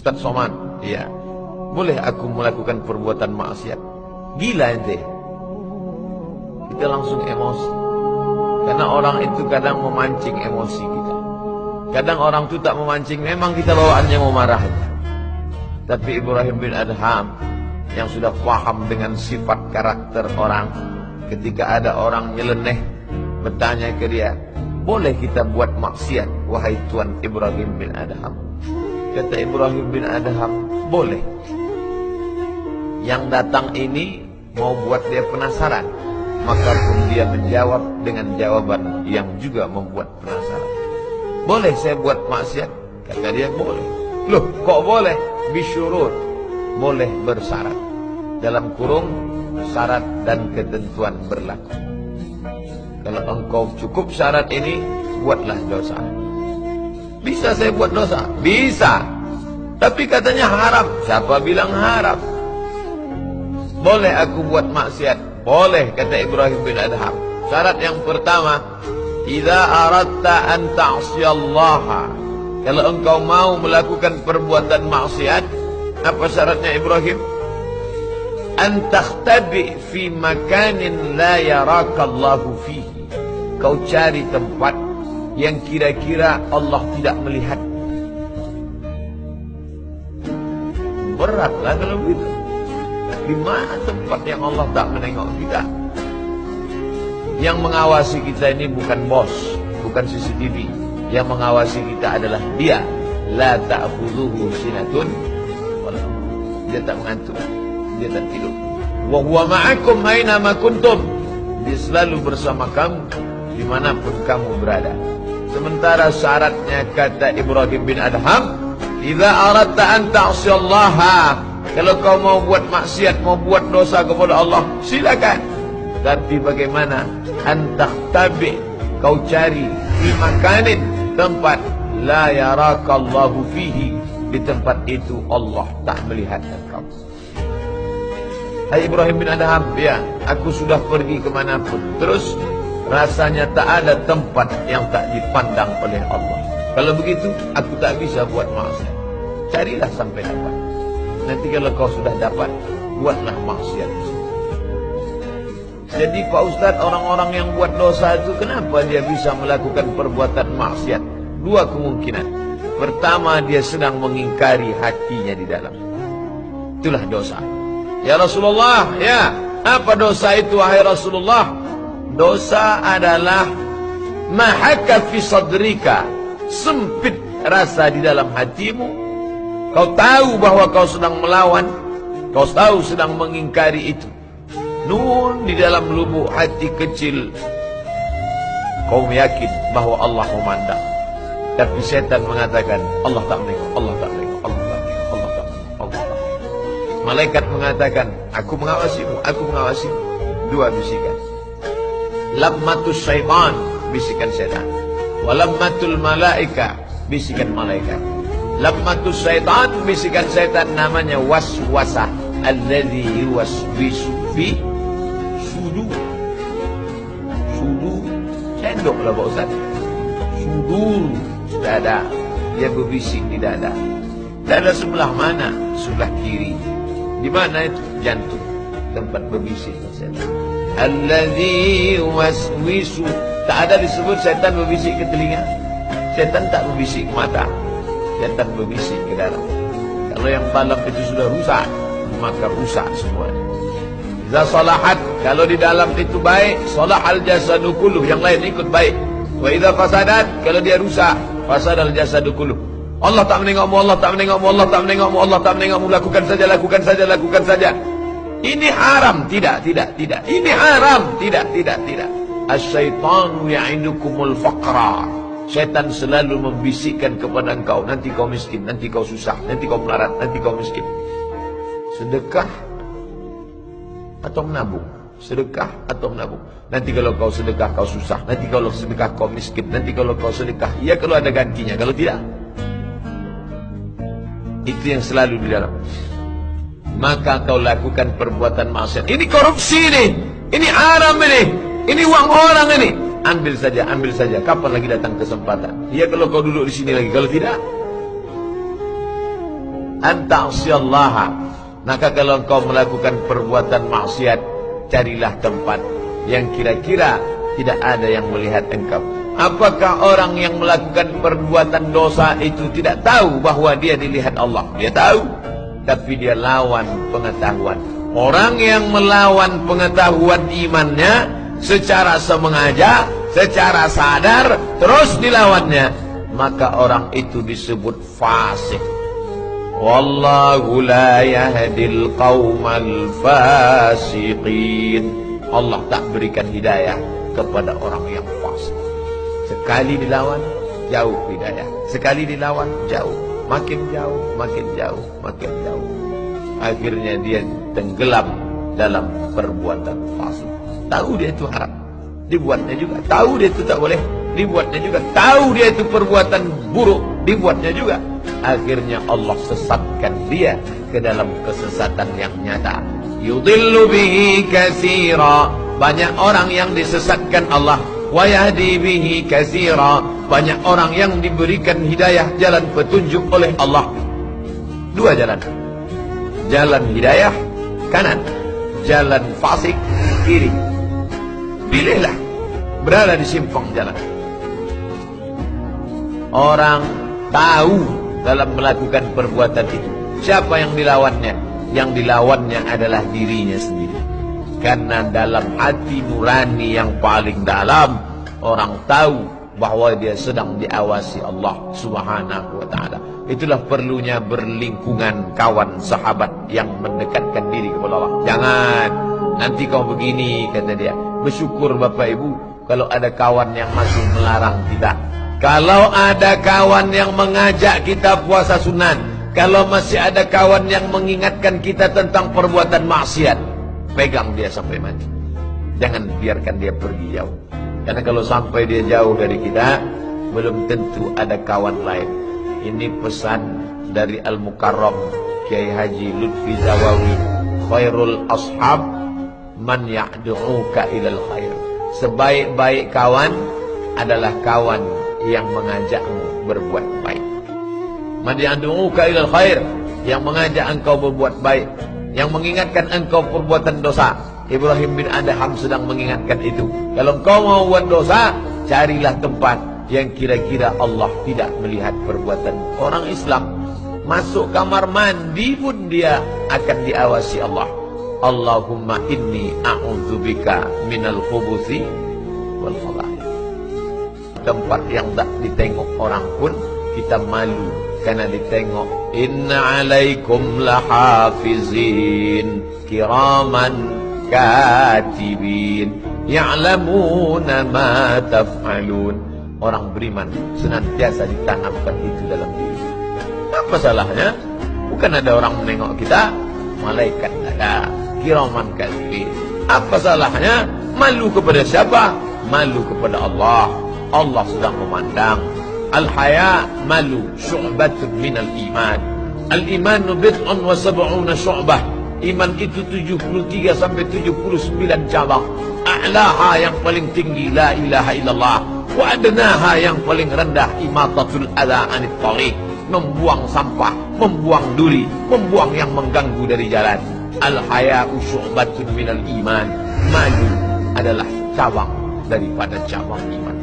Ustaz Somad, ya, boleh aku melakukan perbuatan maksiat? Gila ente. Kita langsung emosi. Karena orang itu kadang memancing emosi kita. Kadang orang itu tak memancing, memang kita bawaannya mau marah. Tapi Ibrahim bin Adham yang sudah paham dengan sifat karakter orang, ketika ada orang nyeleneh bertanya ke dia, boleh kita buat maksiat wahai Tuan Ibrahim bin Adham? Kata Ibrahim bin Adham, boleh. Yang datang ini mau buat dia penasaran, maka pun dia menjawab dengan jawaban yang juga membuat penasaran. Boleh saya buat maksiat? Kata dia, boleh. Loh, kok boleh? Bisyurut, boleh bersyarat. Dalam kurung, syarat dan ketentuan berlaku. Kalau engkau cukup syarat ini, buatlah dosa. Bisa saya buat dosa? Bisa. Tapi katanya haram. Siapa bilang haram? Boleh aku buat maksiat? Boleh, kata Ibrahim bin Adham. Syarat yang pertama, idza aradta an ta'siyallaha. Kalau engkau mau melakukan perbuatan maksiat, apa syaratnya Ibrahim? An takhtabi fi makanin la yarakallahu fihi. Kau cari tempat yang kira-kira Allah tidak melihat. Beratlah kalau begitu. Di mana tempat yang Allah tak menengok kita? Yang mengawasi kita ini bukan bos, bukan CCTV. Yang mengawasi kita adalah Dia. La ta'khudhuhu sinatun wala nawm. Dia tak mengantuk, dia tak tidur. Wa huwa ma'akum aina ma kuntum. Dia selalu bersama kamu dimanapun kamu berada. Sementara syaratnya, kata Ibrahim bin Adham, idza aradta an ta'siyallaha. Kalau kau mau buat maksiat, mau buat dosa kepada Allah, silakan. Tapi bagaimana? Antakhtabi, kau cari di makanin, tempat la yarakallahu fihi. Di tempat itu Allah tak melihat engkau. Hai Ibrahim bin Adham, ya, aku sudah pergi kemanapun, terus rasanya tak ada tempat yang tak dipandang oleh Allah. Kalau begitu, aku tak bisa buat maksiat. Carilah sampai dapat. Nanti kalau kau sudah dapat, buatlah maksiat. Jadi Pak Ustadz, orang-orang yang buat dosa itu kenapa dia bisa melakukan perbuatan maksiat? Dua kemungkinan. Pertama, dia sedang mengingkari hatinya di dalam. Itulah dosa. Ya Rasulullah, ya, apa dosa itu wahai Rasulullah? Dosa adalah mahaka fi sadrika, sempit rasa di dalam hatimu. Kau tahu bahwa kau sedang melawan, kau tahu sedang mengingkari itu. Nun di dalam lubuk hati kecil, kau yakin bahwa Allah memandang. Tapi setan mengatakan, Allah tak menengok, Allah tak menengok, Allah tak menengok, Allah tak menengok, Allah tak menengok. Malaikat mengatakan, aku mengawasimu, aku mengawasimu. Dua bisikan. Lammatus syaitan, bisikan setan. Walammatul malaika, bisikan malaikat. Lammatus syaitan, bisikan setan, namanya waswasah. Alladhi yuwaswisu fi sudur. Sudur, sendok lah Pak Ustaz. Sudur, dada. Dia berbisik di dada. Dada sebelah mana? Sebelah kiri. Di mana itu? Jantung. Tempat berbisik setan. Alladhi yuwaswisu. Tak ada disebut setan berbisik ke telinga. Setan tak berbisik ke mata. Setan berbisik ke dalam. Kalau yang dalam itu sudah rusak, maka rusak semuanya. Iza salahat, kalau di dalam itu baik, salahal jasadu kulluh, yang lain ikut baik. Wa idza fasadat, kalau dia rusak, fasadal jasadu kulluh. Allah tak menengokmu, Allah tak menengokmu, Allah tak menengokmu, Allah tak menengokmu. Lakukan saja, lakukan saja, lakukan saja. Ini haram, tidak, tidak, tidak. Ini haram, tidak, tidak, tidak. Asyaitanu ya'idukumul faqra. Syaitan selalu membisikkan kepada engkau, nanti kau miskin, nanti kau susah, nanti kau melarat, nanti kau miskin. Sedekah atau menabung? Sedekah atau menabung? Nanti kalau kau sedekah kau susah, nanti kalau sedekah kau miskin, nanti kalau kau sedekah, ya kalau ada gantinya, kalau tidak. Itu yang selalu di dalam. Maka kau lakukan perbuatan maksiat. Ini korupsi nih, ini haram ini uang orang ini. Ambil saja, ambil saja. Kapan lagi datang kesempatan? Ya kalau kau duduk di sini lagi, kalau tidak, an ta'siyallaha. Maka kalau engkau melakukan perbuatan maksiat, carilah tempat yang kira-kira tidak ada yang melihat engkau. Apakah orang yang melakukan perbuatan dosa itu tidak tahu bahwa dia dilihat Allah? Dia tahu, tapi dia lawan pengetahuan. Orang yang melawan pengetahuan imannya secara sengaja, secara sadar, terus dilawannya, maka orang itu disebut fasik. Wallahu la yahdil qaumal fasiqin. Allah tak berikan hidayah kepada orang yang fasik. Sekali dilawan, jauh hidayah. Sekali dilawan, jauh. Makin jauh, makin jauh, makin jauh. Akhirnya dia tenggelam dalam perbuatan fasik. Tahu dia itu haram, dibuatnya juga. Tahu dia itu tak boleh, dibuatnya juga. Tahu dia itu perbuatan buruk, dibuatnya juga. Akhirnya Allah sesatkan dia ke dalam kesesatan yang nyata. Yudillu bihi katsira. Banyak orang yang disesatkan Allah. Wa yahdi bihi katsira. Banyak orang yang diberikan hidayah, jalan petunjuk oleh Allah. Dua jalan. Jalan hidayah kanan, jalan fasik kiri. Pilihlah, berada di simpang jalan. Orang tahu dalam melakukan perbuatan itu. Siapa yang dilawannya? Yang dilawannya adalah dirinya sendiri. Karena dalam hati nurani yang paling dalam, orang tahu bahwa dia sedang diawasi Allah Subhanahu wa ta'ala. Itulah perlunya berlingkungan kawan sahabat yang mendekatkan diri kepada Allah. Jangan, nanti kau begini, kata dia. Bersyukur Bapak Ibu kalau ada kawan yang masih melarang kita. Kalau ada kawan yang mengajak kita puasa sunat, kalau masih ada kawan yang mengingatkan kita tentang perbuatan maksiat, pegang dia sampai mati. Jangan biarkan dia pergi jauh. Karena kalau sampai dia jauh dari kita, belum tentu ada kawan lain. Ini pesan dari Al-Mukarram Kiai Haji Lutfi Zawawi. Khairul ashab man ya'du'uka ilal khair. Sebaik-baik kawan adalah kawan yang mengajakmu berbuat baik. Man ya'du'uka ilal khair, yang mengajak engkau berbuat baik, yang mengingatkan engkau perbuatan dosa. Ibrahim bin Adham sedang mengingatkan itu. Kalau engkau mau buat dosa, carilah tempat yang kira-kira Allah tidak melihat perbuatan. Orang Islam masuk kamar mandi pun dia akan diawasi Allah. Allahumma inni a'udzubika minal khubuthi wal khaba'ith. Tempat yang tak ditengok orang pun kita malu karena ditengok. Inna alaikum lahafizin kiraman katibin ya'lamuna ma taf'alun. Orang beriman senantiasa ditanamkan itu dalam diri. Apa salahnya? Bukan ada orang menengok kita, malaikat ada, kiraman katibin. Apa salahnya? Malu kepada siapa? Malu kepada Allah. Allah sedang memandang. Al-haya malu syu'batun minal iman. Al-imanu bid'un wa sab'una syu'bah. Iman itu 73 sampai 79 cabang. A'laha yang paling tinggi la ilaha illallah. Wa adnaha yang paling rendah imatatul adha anit tariq. Membuang sampah, membuang duri, membuang yang mengganggu dari jalan. Al-haya'u syu'batun minal iman. Malu adalah cabang daripada cabang iman.